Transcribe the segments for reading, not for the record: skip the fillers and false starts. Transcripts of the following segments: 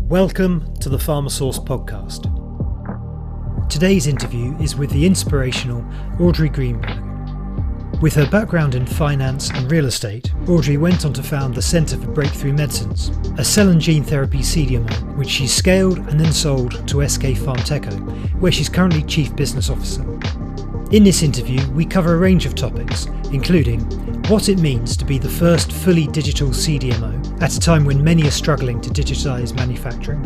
Welcome to the PharmaSource podcast. Today's interview is with the inspirational Audrey Greenberg. With her background in finance and real estate, Audrey went on to found the Centre for Breakthrough Medicines, a cell and gene therapy CDMO, which she scaled and then sold to SK Pharmteco, where she's currently Chief Business Officer. In this interview, we cover a range of topics, including what it means to be the first fully digital CDMO at a time when many are struggling to digitise manufacturing,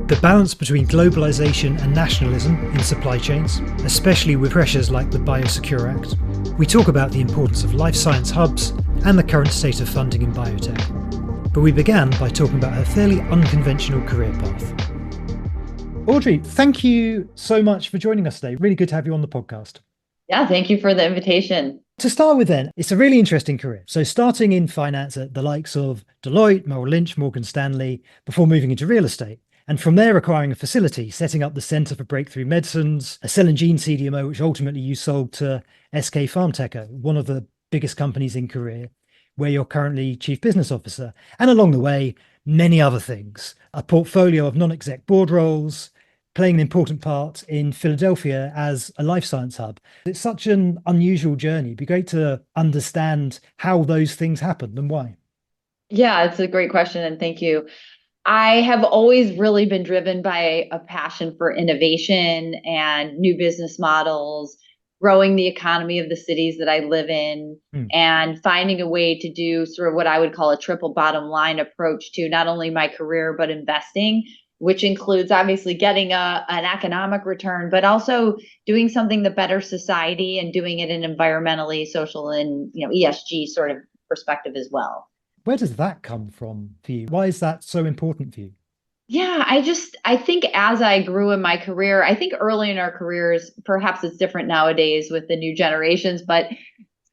the balance between globalisation and nationalism in supply chains, especially with pressures like the Biosecure Act. We talk about the importance of life science hubs and the current state of funding in biotech. But we began by talking about her fairly unconventional career path. Audrey, thank you so much for joining us today. Really good to have you on the podcast. Yeah, thank you for the invitation. To start with then, it's a really interesting career. So starting in finance at the likes of Deloitte, Merrill Lynch, Morgan Stanley, before moving into real estate. And from there acquiring a facility, setting up the Centre for Breakthrough Medicines, a cell and gene CDMO, which ultimately you sold to SK Pharmteco, one of the biggest companies in Korea, where you're currently Chief Business Officer. And along the way, many other things, a portfolio of non-exec board roles, playing an important part in Philadelphia as a life science hub. It's such an unusual journey. It'd be great to understand how those things happened and why. Yeah, it's a great question, and thank you. I have always really been driven by a passion for innovation and new business models, growing the economy of the cities that I live in, and finding a way to do sort of what I would call a triple bottom line approach to not only my career, but investing, which includes obviously getting an economic return, but also doing something that betters society and doing it in environmentally, social, and ESG sort of perspective as well. Where does that come from for you? Why is that so important for you? Yeah, I think as I grew in my career, I think early in our careers, perhaps it's different nowadays with the new generations, but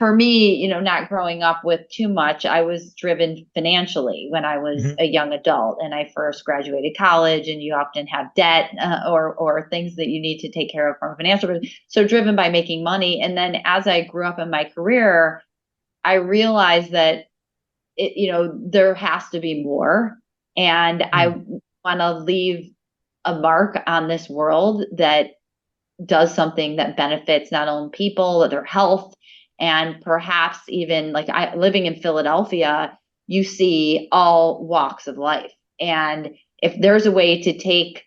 for me, not growing up with too much, I was driven financially when I was a young adult and I first graduated college, and you often have debt or things that you need to take care of from a financial perspective. So driven by making money. And then as I grew up in my career, I realized that there has to be more. And I want to leave a mark on this world that does something that benefits not only people, their health, and perhaps even living in Philadelphia, you see all walks of life. And if there's a way to take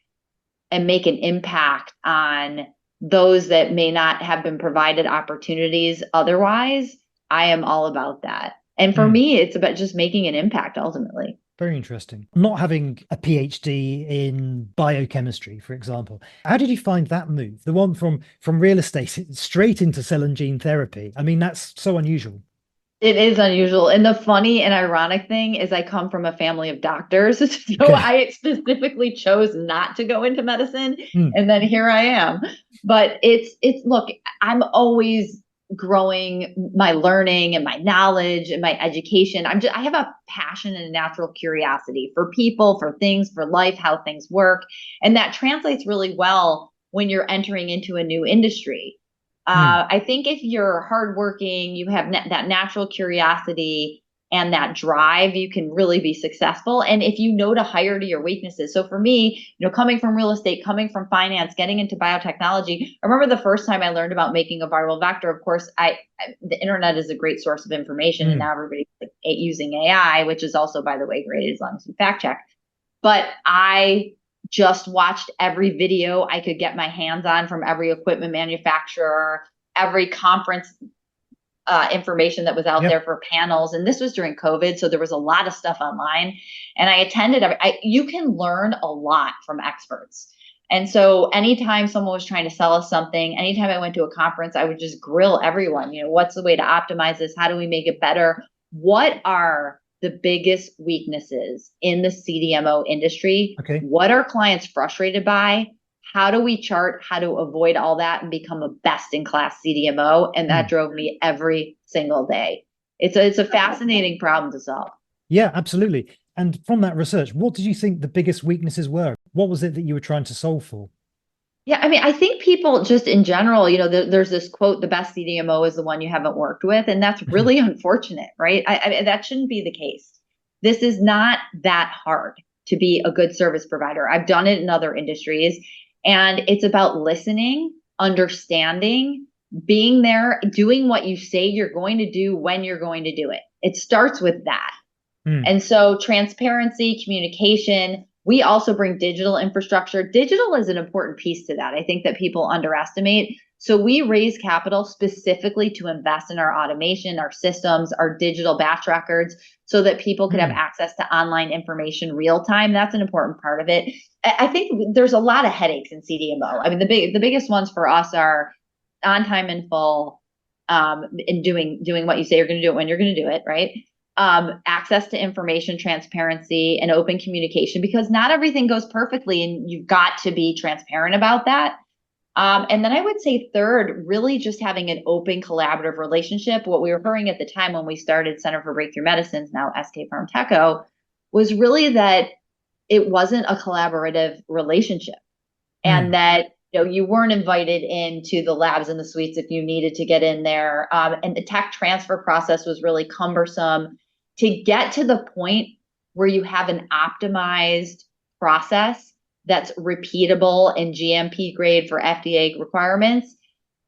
and make an impact on those that may not have been provided opportunities otherwise, I am all about that. And for me, it's about just making an impact ultimately. Very interesting. Not having a PhD in biochemistry, for example. How did you find that move? The one from real estate straight into cell and gene therapy. I mean, that's so unusual. It is unusual. And the funny and ironic thing is I come from a family of doctors. So I specifically chose not to go into medicine. And then here I am. But look, I'm always growing my learning and my knowledge and my education. I have a passion and a natural curiosity for people, for things, for life, how things work. And that translates really well when you're entering into a new industry. I think if you're hardworking, you have that natural curiosity and that drive, you can really be successful. And if you know to hire to your weaknesses. So for me, coming from real estate, coming from finance, getting into biotechnology, I remember the first time I learned about making a viral vector. Of course, the internet is a great source of information, and now everybody's using AI, which is also, by the way, great as long as you fact check. But I just watched every video I could get my hands on from every equipment manufacturer, every conference information that was out there for panels. And this was during COVID. So there was a lot of stuff online, and I attended. You can learn a lot from experts. And so anytime someone was trying to sell us something, anytime I went to a conference, I would just grill everyone, what's the way to optimize this? How do we make it better? What are the biggest weaknesses in the CDMO industry? Okay. What are clients frustrated by? How do we chart how to avoid all that and become a best-in-class CDMO? And that drove me every single day. It's a fascinating problem to solve. Yeah, absolutely. And from that research, what did you think the biggest weaknesses were? What was it that you were trying to solve for? Yeah, I mean, I think people just in general, there's this quote, the best CDMO is the one you haven't worked with. And that's really unfortunate, right? I that shouldn't be the case. This is not that hard to be a good service provider. I've done it in other industries, and it's about listening, understanding, being there, doing what you say you're going to do when you're going to do it. It starts with that. And so transparency, communication, we also bring digital infrastructure. Digital is an important piece to that. I think that people underestimate. So we raise capital specifically to invest in our automation, our systems, our digital batch records, so that people could have access to online information real time. That's an important part of it. I think there's a lot of headaches in CDMO. I mean, the biggest ones for us are on time and full, and doing what you say you're going to do it when you're going to do it, right? Access to information, transparency, and open communication, because not everything goes perfectly, and you've got to be transparent about that. And then I would say third, really just having an open, collaborative relationship. What we were hearing at the time when we started Center for Breakthrough Medicines, now SK Pharmteco, was really that it wasn't a collaborative relationship, and that you weren't invited into the labs and the suites if you needed to get in there. And the tech transfer process was really cumbersome. To get to the point where you have an optimized process that's repeatable and GMP grade for FDA requirements,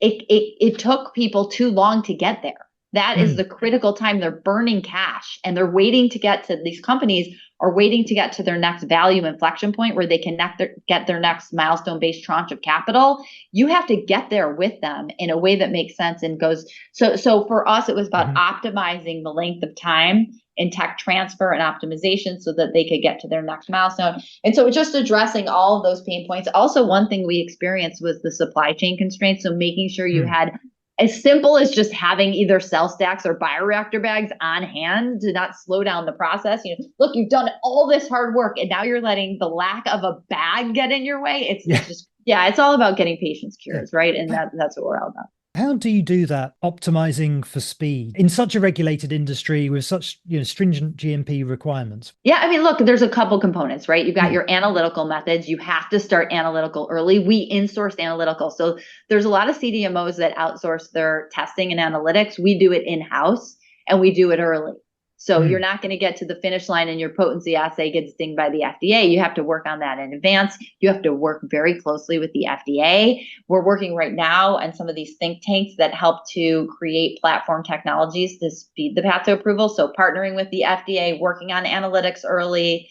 it took people too long to get there. That is the critical time. They're burning cash, and they're waiting to get to, these companies are waiting to get to their next value inflection point where they can get their next milestone-based tranche of capital. You have to get there with them in a way that makes sense and goes. So for us, it was about optimizing the length of time in tech transfer and optimization so that they could get to their next milestone. And so just addressing all of those pain points. Also, one thing we experienced was the supply chain constraints. So making sure you had as simple as just having either cell stacks or bioreactor bags on hand to not slow down the process. Look, you've done all this hard work, and now you're letting the lack of a bag get in your way. It's all about getting patients cures, right? And that's what we're all about. How do you do that, optimizing for speed in such a regulated industry with such stringent GMP requirements? Yeah, I mean, look, there's a couple components, right? You've got your analytical methods. You have to start analytical early. We in-source analytical. So there's a lot of CDMOs that outsource their testing and analytics. We do it in-house, and we do it early. So you're not going to get to the finish line and your potency assay gets dinged by the FDA. You have to work on that in advance. You have to work very closely with the FDA. We're working right now on some of these think tanks that help to create platform technologies to speed the path to approval. So partnering with the FDA, working on analytics early,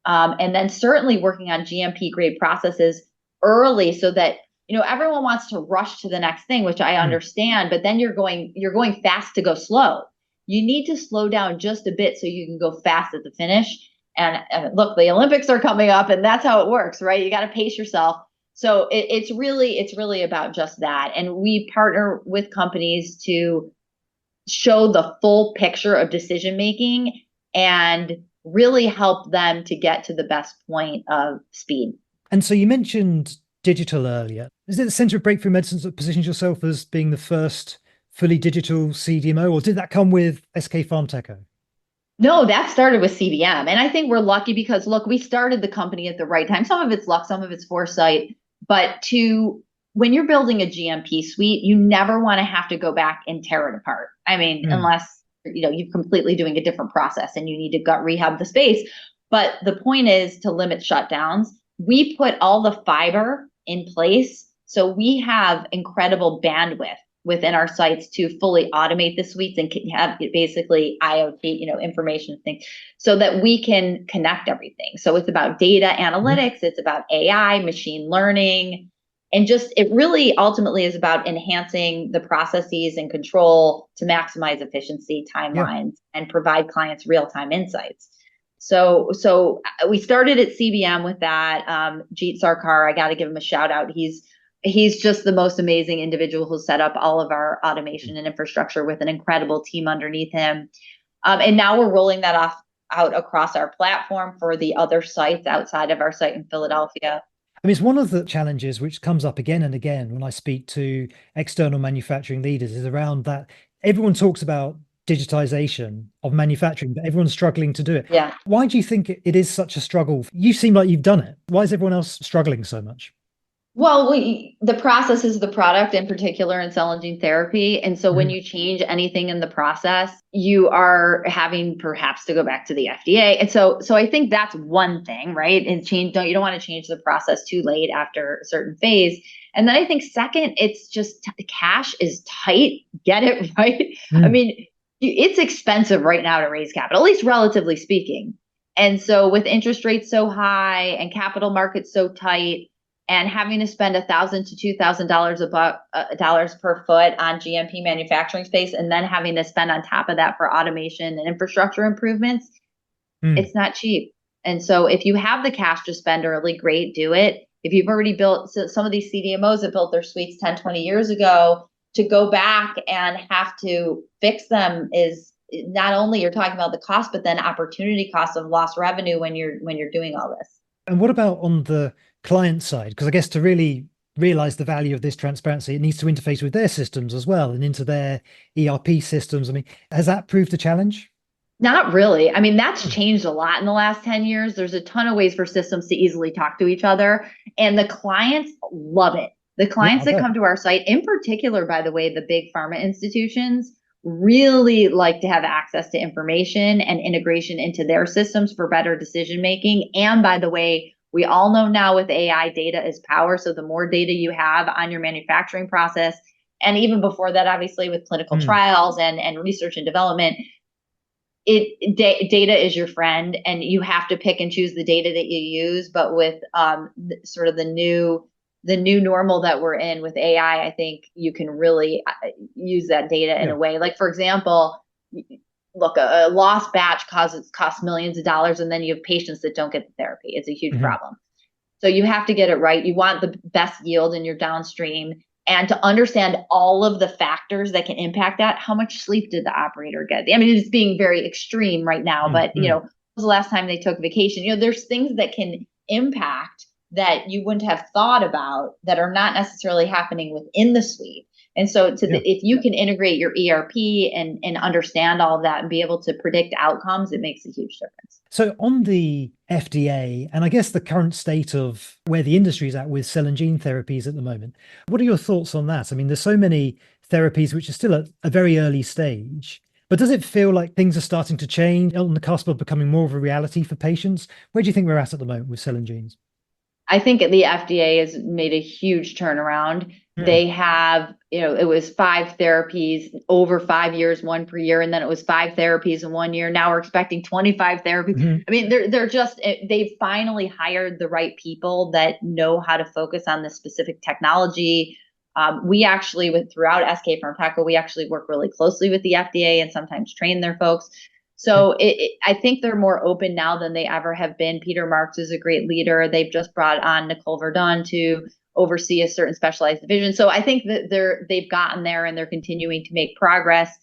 and then certainly working on GMP grade processes early, so that everyone wants to rush to the next thing, which I understand, but then you're going fast to go slow. You need to slow down just a bit so you can go fast at the finish. And look, the Olympics are coming up, and that's how it works, right? You got to pace yourself. So it's really about just that. And we partner with companies to show the full picture of decision making and really help them to get to the best point of speed. And so you mentioned digital earlier. Is it the Center of Breakthrough Medicines that positions yourself as being the first fully digital CDMO, or did that come with SK Pharmteco? No, that started with CDM. And I think we're lucky because, look, we started the company at the right time. Some of it's luck, some of it's foresight. But when you're building a GMP suite, you never want to have to go back and tear it apart. I mean, unless you're completely doing a different process and you need to gut rehab the space. But the point is to limit shutdowns. We put all the fiber in place. So we have incredible bandwidth within our sites to fully automate the suites and have basically IoT, information things, so that we can connect everything. So it's about data analytics, it's about AI, machine learning, and it really ultimately is about enhancing the processes and control to maximize efficiency, timelines, and provide clients real-time insights. So we started at CBM with that. Jeet Sarkar, I got to give him a shout out. He's just the most amazing individual who set up all of our automation and infrastructure with an incredible team underneath him. And now we're rolling that out across our platform for the other sites outside of our site in Philadelphia. I mean, it's one of the challenges which comes up again and again when I speak to external manufacturing leaders is around that. Everyone talks about digitization of manufacturing, but everyone's struggling to do it. Yeah. Why do you think it is such a struggle? You seem like you've done it. Why is everyone else struggling so much? Well, the process is the product, in particular in cell and gene therapy. And so when you change anything in the process, you are having perhaps to go back to the FDA. And so I think that's one thing, right? And you don't want to change the process too late after a certain phase. And then I think second, it's just the cash is tight. Get it right. I mean, it's expensive right now to raise capital, at least relatively speaking. And so with interest rates so high and capital markets so tight, and having to spend $1,000 to $2,000 dollars per foot on GMP manufacturing space, and then having to spend on top of that for automation and infrastructure improvements, it's not cheap. And so if you have the cash to spend early, great, do it. If you've already built, so some of these CDMOs that built their suites 10, 20 years ago, to go back and have to fix them is not only you're talking about the cost, but then opportunity cost of lost revenue when you're doing all this. And what about on the client side? Because I guess to really realize the value of this transparency, it needs to interface with their systems as well and into their ERP systems. I mean, has that proved a challenge? Not really. I mean, that's changed a lot in the last 10 years. There's a ton of ways for systems to easily talk to each other, and the clients love it. The clients that come to our site, in particular, by the way, the big pharma institutions really like to have access to information and integration into their systems for better decision making. And by the way, we all know now with AI, data is power. So the more data you have on your manufacturing process, and even before that, obviously with clinical trials and research and development, data is your friend, and you have to pick and choose the data that you use. But with sort of the new normal that we're in with AI, I think you can really use that data in a way. Like, for example, look, a lost batch costs millions of dollars, and then you have patients that don't get the therapy. It's a huge problem. So you have to get it right. You want the best yield in your downstream, and to understand all of the factors that can impact that. How much sleep did the operator get? I mean, it's being very extreme right now, but when was the last time they took vacation? There's things that can impact that you wouldn't have thought about that are not necessarily happening within the suite. And so if you can integrate your ERP and understand all of that and be able to predict outcomes, it makes a huge difference. So on the FDA, and I guess the current state of where the industry is at with cell and gene therapies at the moment, what are your thoughts on that? I mean, there's so many therapies which are still at a very early stage, but does it feel like things are starting to change on the cusp of becoming more of a reality for patients? Where do you think we're at the moment with cell and genes? I think the FDA has made a huge turnaround. They have, it was 5 therapies over 5 years, 1 per year, and then it was 5 therapies in 1 year. Now we're expecting 25 therapies. I mean, they've finally hired the right people that know how to focus on this specific technology. We actually, throughout SK Pharmteco, we actually work really closely with the FDA and sometimes train their folks. So I think they're more open now than they ever have been. Peter Marks is a great leader. They've just brought on Nicole Verdun to oversee a certain specialized division. So I think that they've gotten there and they're continuing to make progress.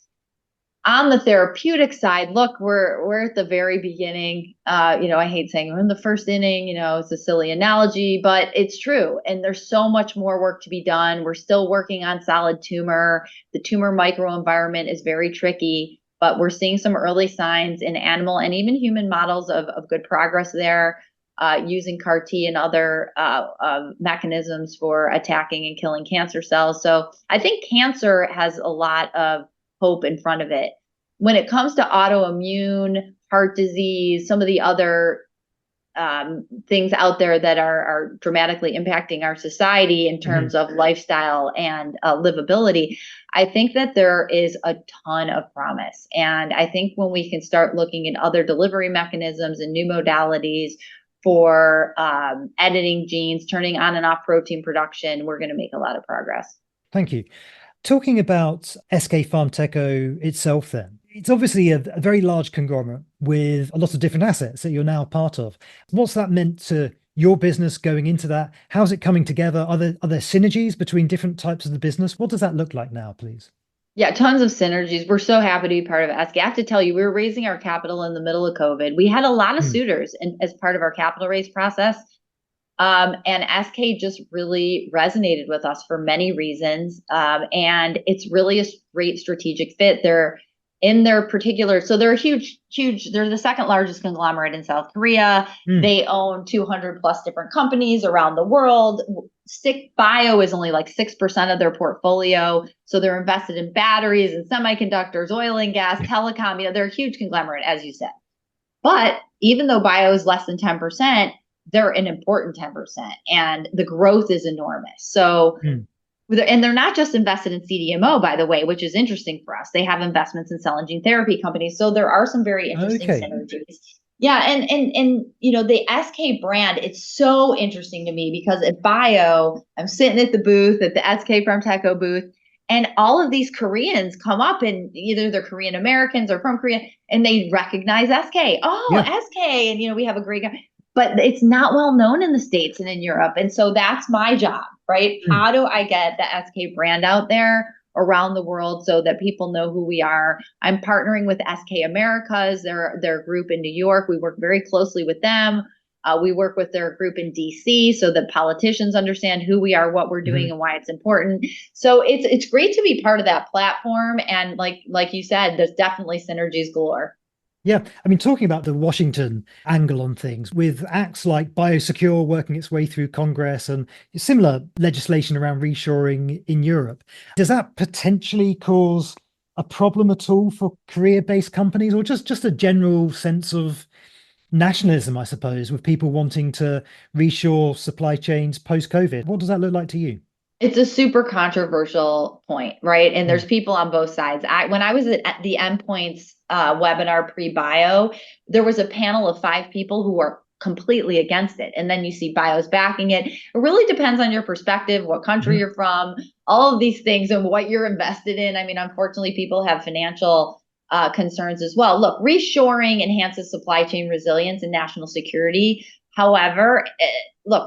On the therapeutic side, look, we're at the very beginning. I hate saying we're in the first inning. It's a silly analogy, but it's true. And there's so much more work to be done. We're still working on solid tumor. The tumor microenvironment is very tricky. But we're seeing some early signs in animal and even human models of good progress there, using CAR T and other mechanisms for attacking and killing cancer cells. So I think cancer has a lot of hope in front of it. When it comes to autoimmune, heart disease, some of the other things out there that are dramatically impacting our society in terms of lifestyle and livability, I think that there is a ton of promise. And I think when we can start looking at other delivery mechanisms and new modalities for editing genes, turning on and off protein production, we're going to make a lot of progress. Thank you. Talking about SK Pharmteco itself then, it's obviously a very large conglomerate with a lot of different assets that you're now part of. What's that meant to your business going into that? How's it coming together? Are there synergies between different types of the business? What does that look like now, please? Yeah, tons of synergies. We're so happy to be part of SK. I have to tell you, we were raising our capital in the middle of COVID. We had a lot of suitors as part of our capital raise process. And SK just really resonated with us for many reasons. And it's really a great strategic fit. They're in their particular, so they're they're the second largest conglomerate in South Korea. They own 200 plus different companies around the world. Stick Bio is only like 6% of their portfolio. So they're invested in batteries and semiconductors, oil and gas, telecom. They're a huge conglomerate, as you said. But even though bio is less than 10%, they're an important 10%, and the growth is enormous. So and they're not just invested in CDMO, by the way, which is interesting for us. They have investments in cell and gene therapy companies. So there are some very interesting synergies. Yeah. And the SK brand, it's so interesting to me because at Bio, I'm sitting at the booth, at the SK Pharmteco booth, and all of these Koreans come up, and either they're Korean Americans or from Korea, and they recognize SK. SK. And, we have a great guy. But it's not well known in the States and in Europe. And so that's my job, right? How do I get the SK brand out there around the world so that people know who we are? I'm partnering with SK Americas, their group in New York. We work very closely with them. We work with their group in DC so that politicians understand who we are, what we're doing, and why it's important. So it's great to be part of that platform. And like you said, there's definitely synergies galore. Yeah, I mean, talking about the Washington angle on things, with acts like Biosecure working its way through Congress and similar legislation around reshoring in Europe, does that potentially cause a problem at all for Korea-based companies, or just a general sense of nationalism, I suppose, with people wanting to reshore supply chains post-COVID? What does that look like to you? It's a super controversial point, right? And there's people on both sides. When I was at the Endpoints webinar pre-bio, there was a panel of 5 people who were completely against it. And then you see bios backing it. It really depends on your perspective, what country you're from, all of these things, and what you're invested in. I mean, unfortunately, people have financial concerns as well. Look, reshoring enhances supply chain resilience and national security. However,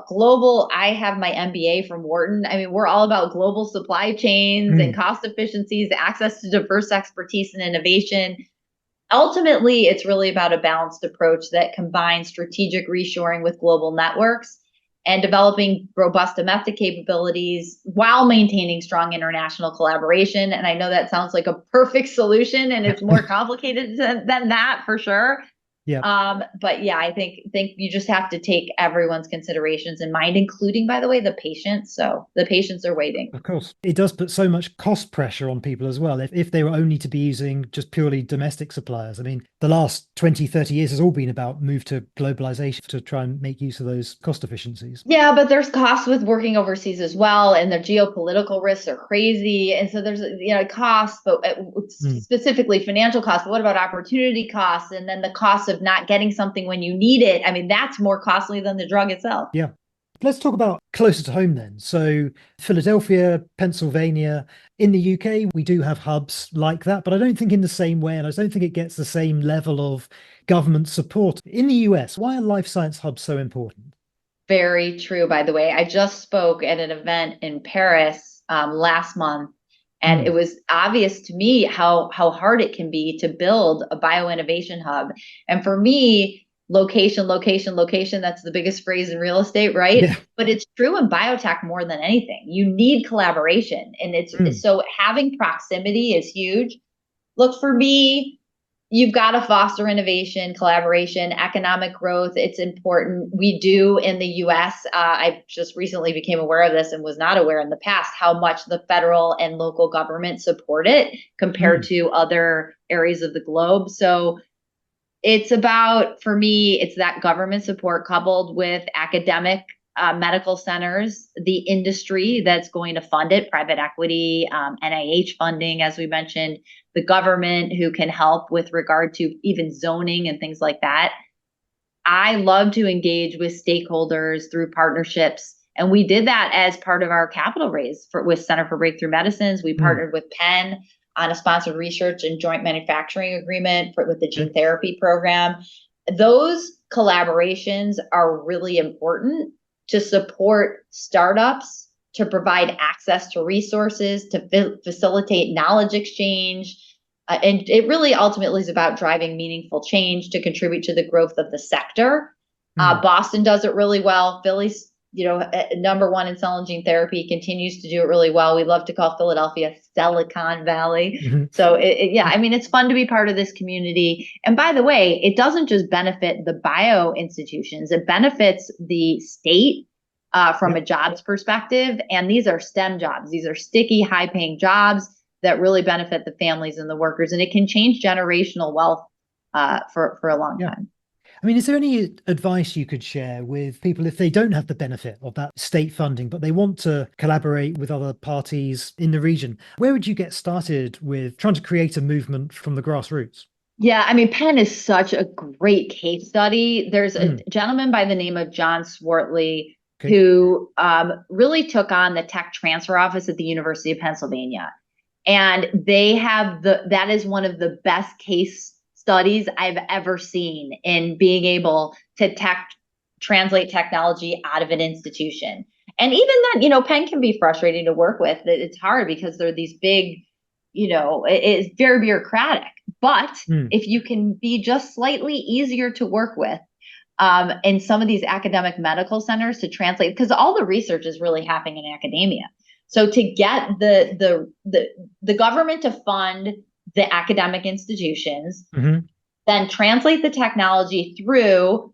global, I have my MBA from Wharton. I mean, we're all about global supply chains and cost efficiencies, access to diverse expertise and innovation. Ultimately, it's really about a balanced approach that combines strategic reshoring with global networks and developing robust domestic capabilities while maintaining strong international collaboration. And I know that sounds like a perfect solution, and it's more complicated than that for sure. But yeah, I think you just have to take everyone's considerations in mind, including, by the way, the patients. So the patients are waiting. Of course, it does put so much cost pressure on people as well. If they were only to be using just purely domestic suppliers. I mean, the last 20, 30 years has all been about move to globalization to try and make use of those cost efficiencies. Yeah, but there's costs with working overseas as well. And the geopolitical risks are crazy. And so there's, costs, but specifically financial costs. But what about opportunity costs? And then the cost of not getting something when you need it. I mean, that's more costly than the drug itself. Yeah. Let's talk about closer to home then. So Philadelphia, Pennsylvania, in the UK, we do have hubs like that, but I don't think in the same way, and I don't think it gets the same level of government support. In the US, why are life science hubs so important? Very true, by the way. I just spoke at an event in Paris last month, and it was obvious to me how hard it can be to build a bioinnovation hub. And for me, location, that's the biggest phrase in real estate, right? Yeah. But it's true in biotech more than anything. You need collaboration. And it's so having proximity is huge. Look, for me, you've got to foster innovation, collaboration, economic growth. It's important. We do in the US. I just recently became aware of this and was not aware in the past how much the federal and local government support it compared to other areas of the globe. So it's about, for me, it's that government support coupled with academic medical centers, the industry that's going to fund it, private equity, NIH funding, as we mentioned, the government who can help with regard to even zoning and things like that. I love to engage with stakeholders through partnerships. And we did that as part of our capital raise with Center for Breakthrough Medicines. We partnered with Penn on a sponsored research and joint manufacturing agreement with the gene therapy program. Those collaborations are really important to support startups, to provide access to resources, to facilitate knowledge exchange. And it really ultimately is about driving meaningful change to contribute to the growth of the sector. Boston does it really well. Philly's number one in cell and gene therapy, continues to do it really well. We love to call Philadelphia Silicon Valley. Mm-hmm. So it's fun to be part of this community. And by the way, it doesn't just benefit the bio institutions, it benefits the state from a jobs perspective. And these are STEM jobs. These are sticky, high paying jobs that really benefit the families and the workers. And it can change generational wealth for a long time. I mean, is there any advice you could share with people if they don't have the benefit of that state funding, but they want to collaborate with other parties in the region? Where would you get started with trying to create a movement from the grassroots? Yeah, I mean, Penn is such a great case study. There's a gentleman by the name of John Swartley who really took on the tech transfer office at the University of Pennsylvania. And they have that is one of the best case studies I've ever seen in being able to translate technology out of an institution. And even then, Penn can be frustrating to work with. It's hard because they're these big, it's very bureaucratic. But if you can be just slightly easier to work with in some of these academic medical centers to translate, because all the research is really happening in academia. So to get the government to fund the academic institutions, then translate the technology through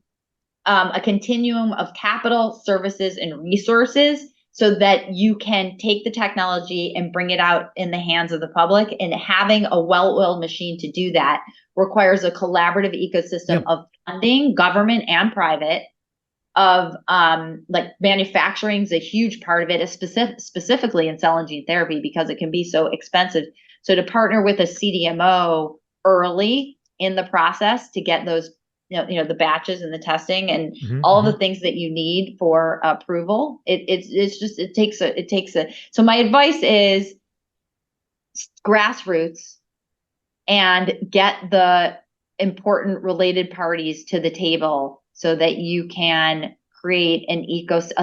a continuum of capital, services, and resources so that you can take the technology and bring it out in the hands of the public. And having a well-oiled machine to do that requires a collaborative ecosystem of funding, government and private, of manufacturing is a huge part of it, specifically in cell and gene therapy, because it can be so expensive. So to partner with a CDMO early in the process to get those, the batches and the testing and all the things that you need for approval, it takes a. So my advice is grassroots and get the important related parties to the table so that you can create an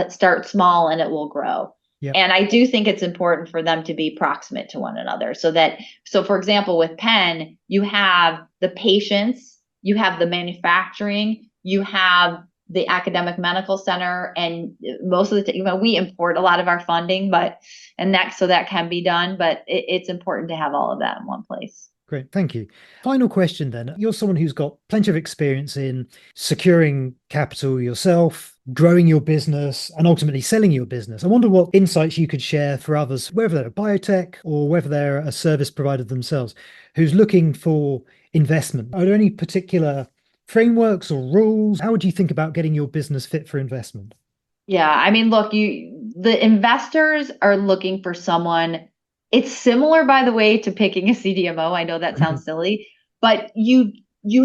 start small and it will grow. Yep. And I do think it's important for them to be proximate to one another so for example, with Penn, you have the patients, you have the manufacturing, you have the academic medical center, and most of the we import a lot of our funding, that can be done, but it's important to have all of that in one place. Great, thank you. Final question then. You're someone who's got plenty of experience in securing capital yourself, growing your business, and ultimately selling your business. I wonder what insights you could share for others, whether they're a biotech or whether they're a service provider themselves, who's looking for investment. Are there any particular frameworks or rules? How would you think about getting your business fit for investment? Yeah, I mean, look, the investors are looking for someone. It's similar, by the way, to picking a CDMO. I know that sounds silly, but you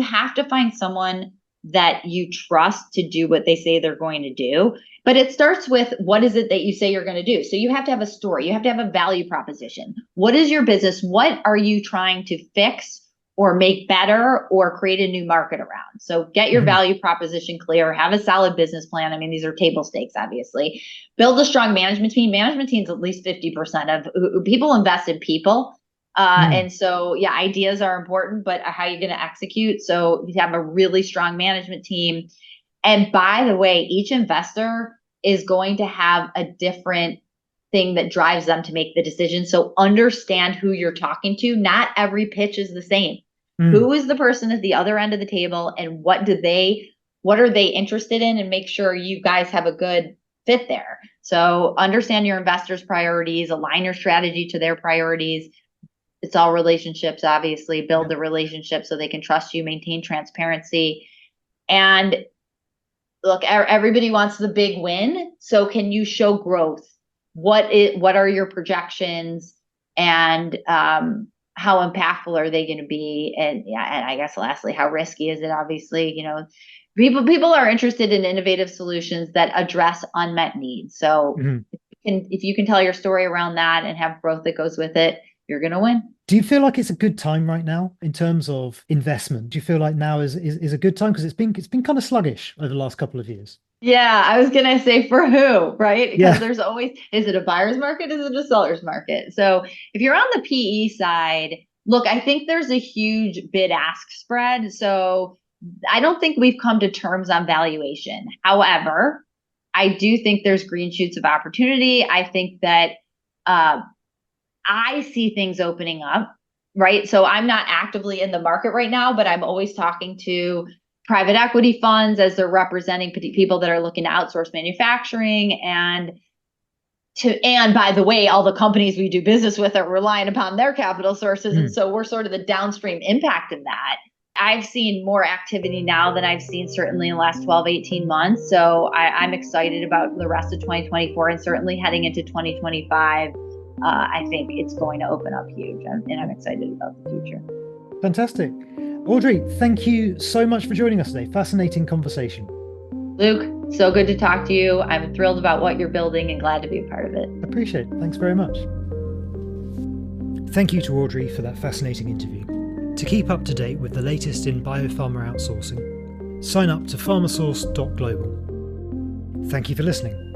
have to find someone that you trust to do what they say they're going to do. But it starts with, what is it that you say you're going to do? So you have to have a story. You have to have a value proposition. What is your business? What are you trying to fix or make better or create a new market around? So get your value proposition clear, have a solid business plan. I mean, these are table stakes, obviously. Build a strong management team. Management teams, at least 50% of people invest in people. And so, yeah, ideas are important, but how are you going to execute? So you have a really strong management team. And by the way, each investor is going to have a different thing that drives them to make the decision. So understand who you're talking to. Not every pitch is the same. Who is the person at the other end of the table, and what are they interested in, and make sure you guys have a good fit there. So understand your investors' priorities, align your strategy to their priorities. It's all relationships, obviously. Build the relationship so they can trust you, maintain transparency. And look, everybody wants the big win. So can you show growth? What are your projections, and how impactful are they going to be? And I guess lastly, how risky is it? Obviously, people are interested in innovative solutions that address unmet needs. So if you can tell your story around that and have growth that goes with it, you're going to win. Do you feel like it's a good time right now in terms of investment? Do you feel like now is a good time? Because it's been kind of sluggish over the last couple of years. Yeah, I was going to say, for who, right? Because there's always, is it a buyer's market? Is it a seller's market? So if you're on the PE side, look, I think there's a huge bid-ask spread. So I don't think we've come to terms on valuation. However, I do think there's green shoots of opportunity. I think that I see things opening up, right? So I'm not actively in the market right now, but I'm always talking to private equity funds as they're representing people that are looking to outsource manufacturing. And by the way, all the companies we do business with are relying upon their capital sources. And so we're sort of the downstream impact in that. I've seen more activity now than I've seen certainly in the last 12, 18 months. So I'm excited about the rest of 2024 and certainly heading into 2025. I think it's going to open up huge, and I'm excited about the future. Fantastic. Audrey, thank you so much for joining us today. Fascinating conversation. Luke, so good to talk to you. I'm thrilled about what you're building and glad to be a part of it. Appreciate it. Thanks very much. Thank you to Audrey for that fascinating interview. To keep up to date with the latest in biopharma outsourcing, sign up to pharmasource.global. Thank you for listening.